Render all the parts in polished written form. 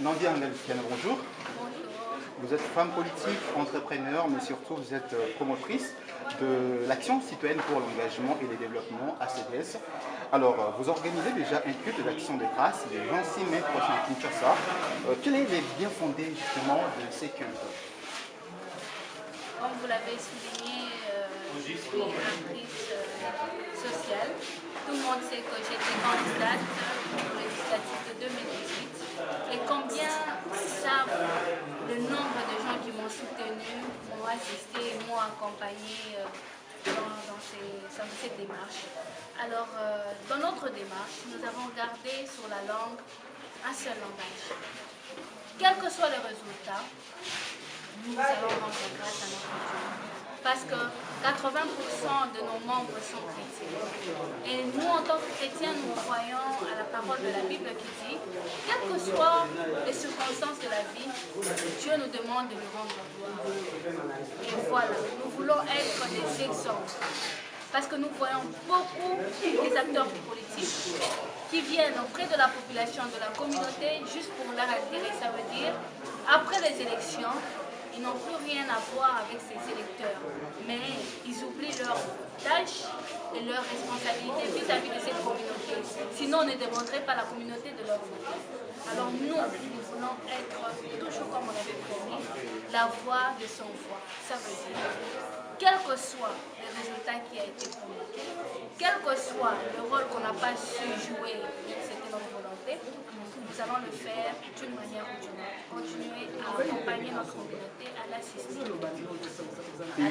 Nandi Angelskiana, bonjour. Vous êtes femme politique, entrepreneur, mais surtout vous êtes promotrice de l'Action citoyenne pour l'engagement et le développement ACDS. Alors, vous organisez déjà un culte d'Action de grâce le 26 mai prochain à Kinshasa. Quel est le bien fondé justement de ces cultes? Comme vous l'avez souligné, je suis actrice sociale. Tout le monde sait que j'étais candidate pour les législatives de 2018. Et combien savent le nombre de gens qui m'ont soutenue, m'ont assisté, m'ont accompagnée dans cette démarche. Alors, dans notre démarche, nous avons gardé sur la langue un seul langage. Quel que soit le résultat, nous allons rendre grâce à notre Dieu. Parce que 80% de nos membres sont chrétiens. Et nous, en tant que chrétiens, nous croyons à la parole de la Bible qui dit, quelles que soient les circonstances de la vie, Dieu nous demande de lui rendre gloire. Et voilà, nous voulons être des exemples. Parce que nous voyons beaucoup des acteurs politiques qui viennent auprès de la population, de la communauté, juste pour leur intérêt. Ça veut dire, après les élections, ils n'ont plus rien à voir avec ces électeurs, mais ils oublient leurs tâches et leurs responsabilités vis-à-vis de cette communauté. Sinon, on ne demanderait pas à la communauté de leur voter. Alors nous voulons être, toujours comme on avait promis, la voix de son voix. Ça veut dire, quel que soit le résultat qui a été communiqué, quel que soit le rôle qu'on n'a pas su jouer, c'était notre volonté, nous allons le faire d'une manière ou d'une autre. Continuer à accompagner notre communauté, à l'assister.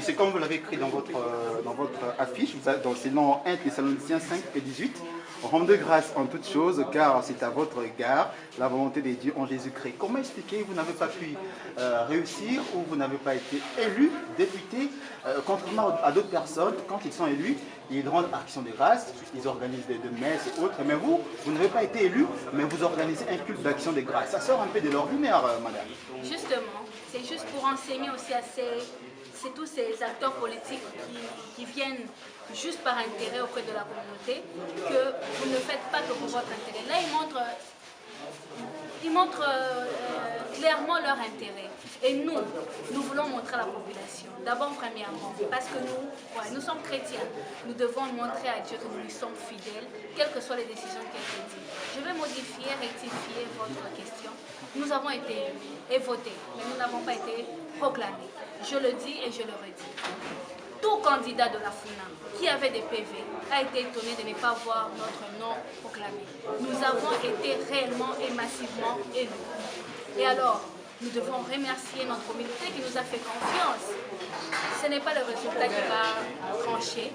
C'est comme vous l'avez écrit dans votre affiche, c'est dans 1 Thessaloniciens 5 et 18. Rendez grâce en toutes choses, car c'est à votre égard la volonté de Dieu en Jésus-Christ. Comment expliquer que vous n'avez pas pu réussir ou vous n'avez pas été élu député, contrairement à d'autres personnes, quand ils sont élus, ils rendent action de grâce, ils organisent des messes et autres. Mais vous n'avez pas été élu, mais vous organisez un culte d'action de grâce. Ça sort un peu de l'ordinaire, madame. Justement, c'est juste pour enseigner aussi à tous ces acteurs politiques qui viennent juste par intérêt auprès de la communauté, que vous ne faites pas que pour votre intérêt. Là, ils montrent clairement leur intérêt. Et nous voulons montrer à la population, d'abord premièrement, parce que nous sommes chrétiens, nous devons montrer à Dieu que nous lui sommes fidèles, quelles que soient les décisions qui ont été prises. Je vais modifier, rectifier votre question. Nous avons été élus et votés, mais nous n'avons pas été proclamés. Je le dis et je le redis. Tout candidat de la FUNA qui avait des PV a été étonné de ne pas voir notre nom proclamé. Nous avons été réellement et massivement élus. Et alors, nous devons remercier notre communauté qui nous a fait confiance. Ce n'est pas le résultat qui va trancher,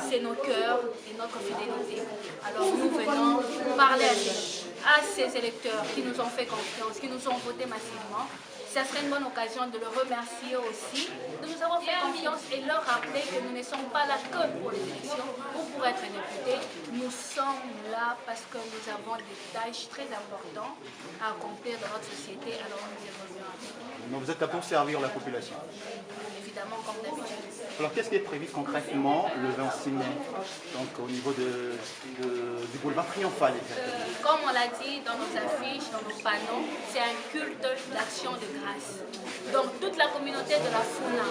c'est nos cœurs et notre fidélité. Alors nous venons parler à ces électeurs qui nous ont fait confiance, qui nous ont voté massivement. Ça serait une bonne occasion de le remercier aussi, de nous avoir fait confiance et leur rappeler que nous ne sommes pas là que pour les élections ou pour être députés. Nous sommes là parce que nous avons des tâches très importantes à accomplir dans notre société. Alors nous y revenons. Donc vous êtes là pour servir la population. Évidemment, comme d'habitude. Alors qu'est-ce qui est prévu concrètement le 26 mai, donc au niveau du boulevard Triomphal exactement? Comme on l'a dit dans nos affiches, dans nos panneaux, c'est un culte d'action de grâce. Donc toute la communauté de la FUNA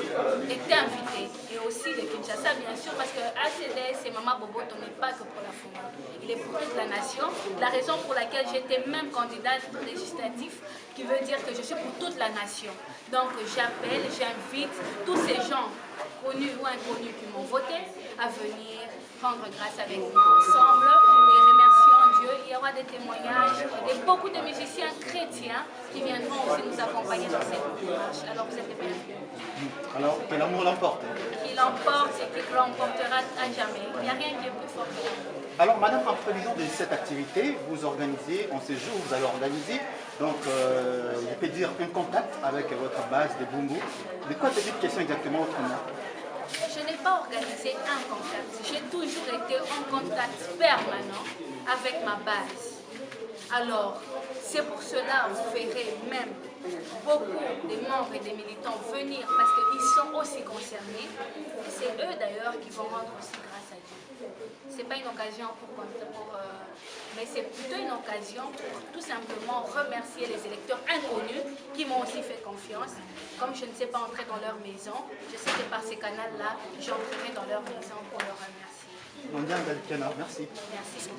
est invitée, et aussi de Kinshasa bien sûr, parce que ACDS et Mama Boboto n'est pas que pour la FUNA, il est pour toute la nation. La raison pour laquelle j'étais même candidate législative, qui veut dire que je suis pour toute la nation. Donc j'appelle, j'invite tous ces gens, connus ou inconnus, qui m'ont voté, à venir rendre grâce avec moi ensemble et remercions Dieu. Il y aura des témoignages et beaucoup de musiciens chrétiens qui viendront aussi nous accompagner dans cette démarche. Alors vous êtes les bienvenus. Alors que l'amour l'emporte. Qui l'emporte et qui l'emportera à jamais. Il n'y a rien qui est plus fort que l'amour. Alors madame, en prévision de cette activité, vous organisez, en ce jour, vous allez organiser, donc je peux dire un contact avec votre base de Bumbu. De quoi cette question exactement autrement? Je n'ai pas organisé un contact. J'ai toujours été en contact permanent avec ma base. Alors, c'est pour cela que vous verrez même beaucoup de membres et des militants venir parce qu'ils sont aussi concernés. C'est eux d'ailleurs qui vont rendre aussi grâce à Dieu. c'est pas une occasion mais c'est plutôt une occasion pour tout simplement remercier les électeurs inconnus qui m'ont aussi fait confiance. Comme je ne sais pas entrer dans leur maison, je sais que par ces canaux-là, j'entrerai dans leur maison pour leur remercier. Mondial Gallicana, merci. Merci.